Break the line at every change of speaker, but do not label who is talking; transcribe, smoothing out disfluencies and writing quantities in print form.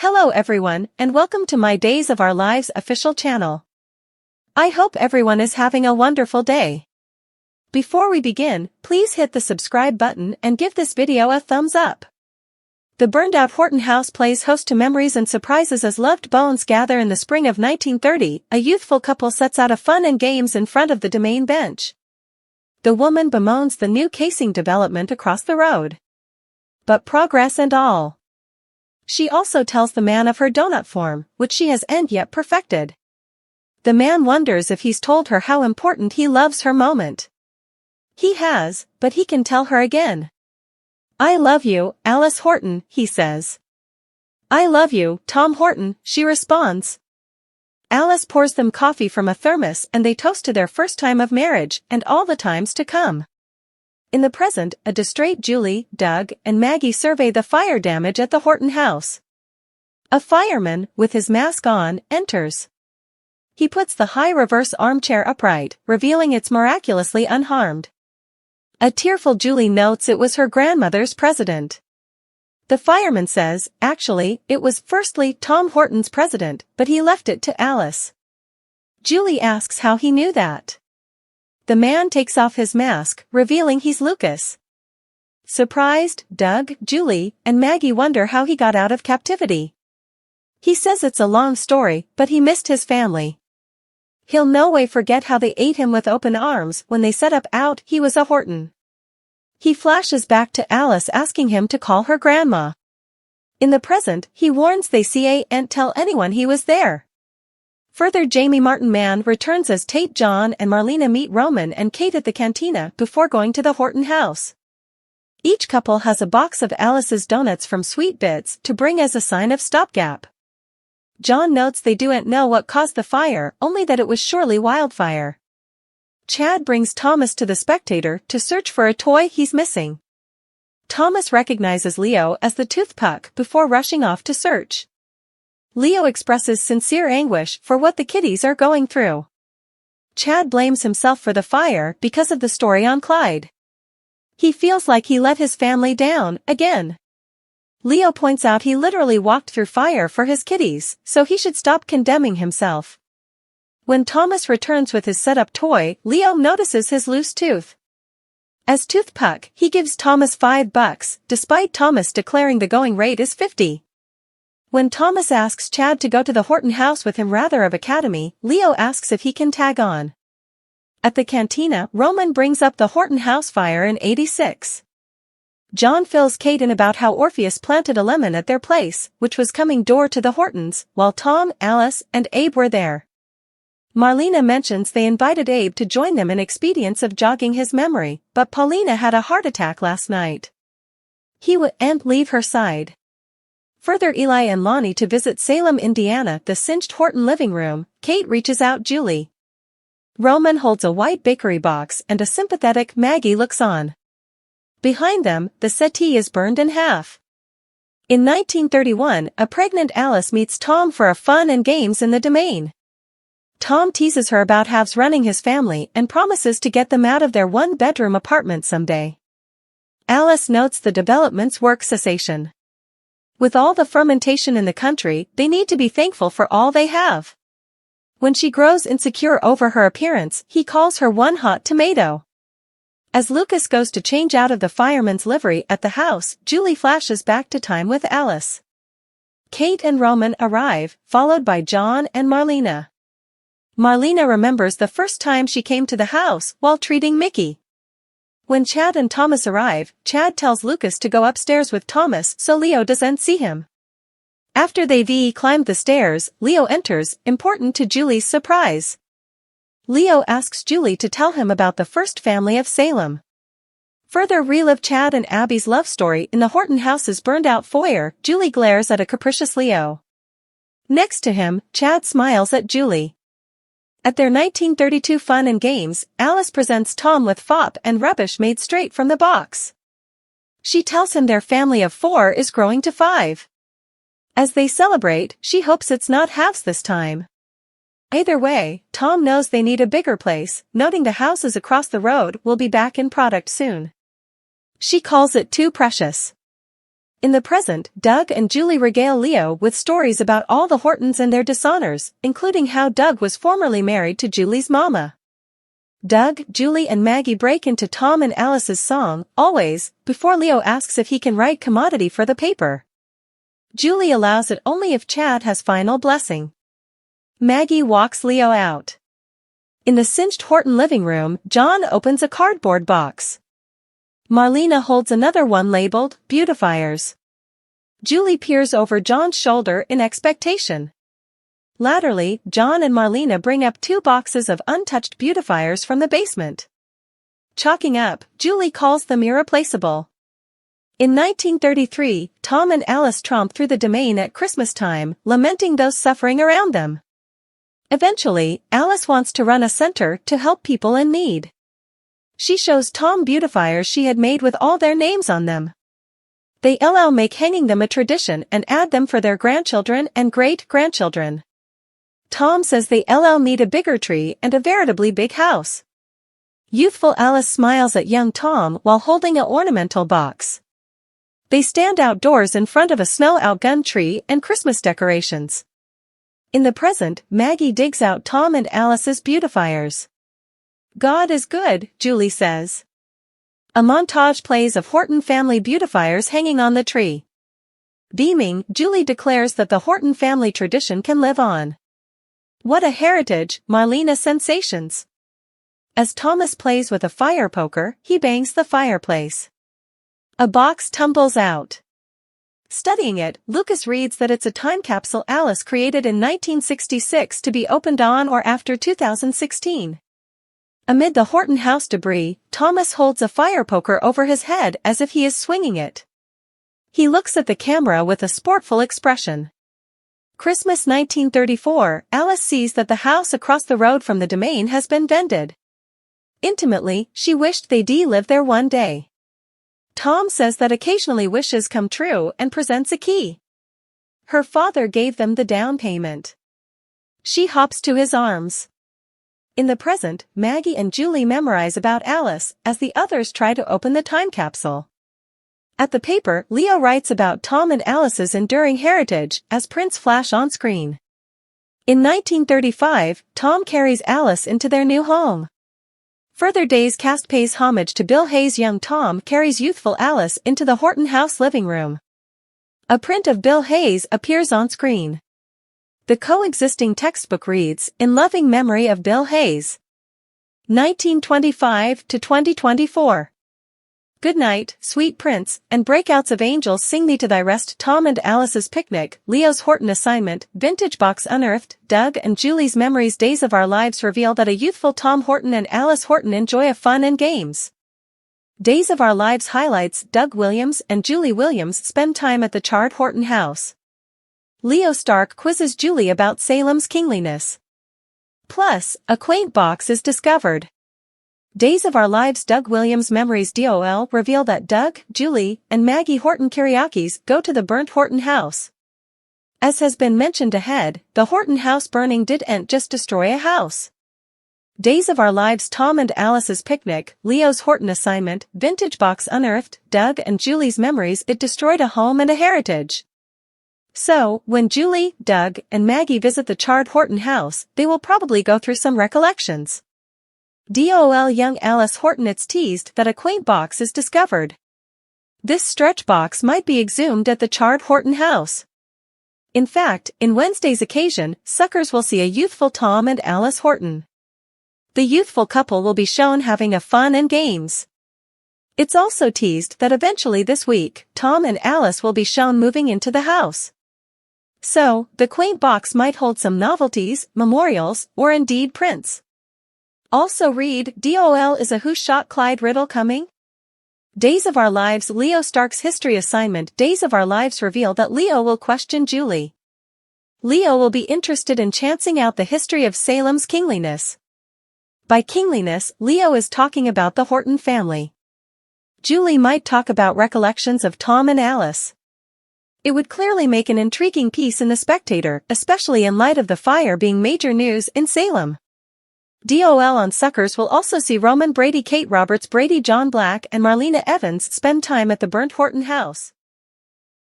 Hello everyone, and welcome to my Days of Our Lives official channel. I hope everyone is having a wonderful day. Before we begin, please hit the subscribe button and give this video a thumbs up. The burned-out Horton house plays host to memories and surprises as loved bones gather in the spring of 1930. A youthful couple sets out of fun and games in front of the domain bench. The woman bemoans the new casing development across the road. But progress and all. She also tells the man of her donut form, which she has yet perfected. The man wonders if he's told her how important he loves her moment. He has, but he can tell her again. "I love you, Alice Horton," he says. "I love you, Tom Horton," she responds. Alice pours them coffee from a thermos and they toast to their first time of marriage and all the times to come. In the present, a distraught Julie, Doug, and Maggie survey the fire damage at the Horton house. A fireman, with his mask on, enters. He puts the high reverse armchair upright, revealing it's miraculously unharmed. A tearful Julie notes it was her grandmother's president. The fireman says, actually, it was firstly Tom Horton's president, but he left it to Alice. Julie asks how he knew that. The man takes off his mask, revealing he's Lucas. Surprised, Doug, Julie, and Maggie wonder how he got out of captivity. He says it's a long story, but he missed his family. He'll no way forget how they ate him with open arms when they set up out he was a Horton. He flashes back to Alice asking him to call her grandma. In the present, he warns they can't tell anyone he was there. Further, Jamie Martin Mann returns as Tate. John and Marlena meet Roman and Kate at the cantina before going to the Horton house. Each couple has a box of Alice's donuts from Sweet Bits to bring as a sign of stopgap. John notes they don't know what caused the fire, only that it was surely wildfire. Chad brings Thomas to the Spectator to search for a toy he's missing. Thomas recognizes Leo as the toothpuck before rushing off to search. Leo expresses sincere anguish for what the kiddies are going through. Chad blames himself for the fire because of the story on Clyde. He feels like he let his family down, again. Leo points out he literally walked through fire for his kiddies, so he should stop condemning himself. When Thomas returns with his set-up toy, Leo notices his loose tooth. As toothpuck, he gives Thomas $5, despite Thomas declaring the going rate is $50. When Thomas asks Chad to go to the Horton house with him rather of Academy, Leo asks if he can tag on. At the cantina, Roman brings up the Horton house fire in '86. John fills Kate in about how Orpheus planted a lemon at their place, which was coming door to the Hortons, while Tom, Alice, and Abe were there. Marlena mentions they invited Abe to join them in expedients of jogging his memory, but Paulina had a heart attack last night. He wouldn't leave her side. Further, Eli and Lonnie to visit Salem, Indiana, the cinched Horton living room. Kate reaches out Julie. Roman holds a white bakery box and a sympathetic Maggie looks on. Behind them, the settee is burned in half. In 1931, a pregnant Alice meets Tom for a fun and games in the domain. Tom teases her about halves running his family and promises to get them out of their one-bedroom apartment someday. Alice notes the development's work cessation. With all the fermentation in the country, they need to be thankful for all they have. When she grows insecure over her appearance, he calls her one hot tomato. As Lucas goes to change out of the fireman's livery at the house, Julie flashes back to time with Alice. Kate and Roman arrive, followed by John and Marlena. Marlena remembers the first time she came to the house while treating Mickey. When Chad and Thomas arrive, Chad tells Lucas to go upstairs with Thomas so Leo doesn't see him. After they've climbed the stairs, Leo enters, important to Julie's surprise. Leo asks Julie to tell him about the first family of Salem. Further relive Chad and Abby's love story in the Horton house's burned-out foyer. Julie glares at a capricious Leo. Next to him, Chad smiles at Julie. At their 1932 fun and games, Alice presents Tom with fop and rubbish made straight from the box. She tells him their family of 4 is growing to 5. As they celebrate, she hopes it's not halves this time. Either way, Tom knows they need a bigger place, noting the houses across the road will be back in product soon. She calls it too precious. In the present, Doug and Julie regale Leo with stories about all the Hortons and their dishonors, including how Doug was formerly married to Julie's mama. Doug, Julie and Maggie break into Tom and Alice's song, Always, before Leo asks if he can write commodity for the paper. Julie allows it only if Chad has final blessing. Maggie walks Leo out. In the cinched Horton living room, John opens a cardboard box. Marlena holds another one labeled, Beautifiers. Julie peers over John's shoulder in expectation. Latterly, John and Marlena bring up 2 boxes of untouched beautifiers from the basement. Chalking up, Julie calls them irreplaceable. In 1933, Tom and Alice tromp through the domain at Christmas time, lamenting those suffering around them. Eventually, Alice wants to run a center to help people in need. She shows Tom beautifiers she had made with all their names on them. They make hanging them a tradition and add them for their grandchildren and great-grandchildren. Tom says they need a bigger tree and a veritably big house. Youthful Alice smiles at young Tom while holding an ornamental box. They stand outdoors in front of a snow-outgun tree and Christmas decorations. In the present, Maggie digs out Tom and Alice's beautifiers. God is good, Julie says. A montage plays of Horton family beautifiers hanging on the tree. Beaming, Julie declares that the Horton family tradition can live on. What a heritage, Marlena sensations. As Thomas plays with a fire poker, he bangs the fireplace. A box tumbles out. Studying it, Lucas reads that it's a time capsule Alice created in 1966 to be opened on or after 2016. Amid the Horton house debris, Thomas holds a fire poker over his head as if he is swinging it. He looks at the camera with a sportful expression. Christmas 1934, Alice sees that the house across the road from the domain has been vended. Intimately, she wished they'd live there one day. Tom says that occasionally wishes come true and presents a key. Her father gave them the down payment. She hops to his arms. In the present, Maggie and Julie memorize about Alice as the others try to open the time capsule. At the paper, Leo writes about Tom and Alice's enduring heritage as prints flash on screen. In 1935, Tom carries Alice into their new home. Further Days cast pays homage to Bill Hayes' young Tom carries youthful Alice into the Horton house living room. A print of Bill Hayes appears on screen. The coexisting textbook reads, In Loving Memory of Bill Hayes. 1925 to 2024. Good night, sweet prince, and breakouts of angels sing thee to thy rest. Tom and Alice's picnic, Leo's Horton assignment, vintage box unearthed, Doug and Julie's memories. Days of Our Lives reveal that a youthful Tom Horton and Alice Horton enjoy a fun and games. Days of Our Lives highlights Doug Williams and Julie Williams spend time at the charred Horton house. Leo Stark quizzes Julie about Salem's kingliness. Plus, a quaint box is discovered. Days of Our Lives Doug Williams memories DOL reveal that Doug, Julie, and Maggie Horton Kiriakis go to the burnt Horton house. As has been mentioned ahead, the Horton house burning didn't just destroy a house. Days of Our Lives Tom and Alice's picnic, Leo's Horton assignment, vintage box unearthed, Doug and Julie's memories. It destroyed a home and a heritage. So, when Julie, Doug, and Maggie visit the charred Horton house, they will probably go through some recollections. DOL young Alice Horton. It's teased that a quaint box is discovered. This stretch box might be exhumed at the charred Horton house. In fact, in Wednesday's occasion, suckers will see a youthful Tom and Alice Horton. The youthful couple will be shown having a fun and games. It's also teased that eventually this week, Tom and Alice will be shown moving into the house. So, the quaint box might hold some novelties, memorials, or indeed prints. Also read, DOL is a Who Shot Clyde riddle coming? Days of Our Lives Leo Stark's history assignment. Days of Our Lives reveal that Leo will question Julie. Leo will be interested in chancing out the history of Salem's kingliness. By kingliness, Leo is talking about the Horton family. Julie might talk about recollections of Tom and Alice. It would clearly make an intriguing piece in The Spectator, especially in light of the fire being major news in Salem. DOL on Suckers will also see Roman Brady, Kate Roberts, Brady John Black, and Marlena Evans spend time at the burnt Horton house.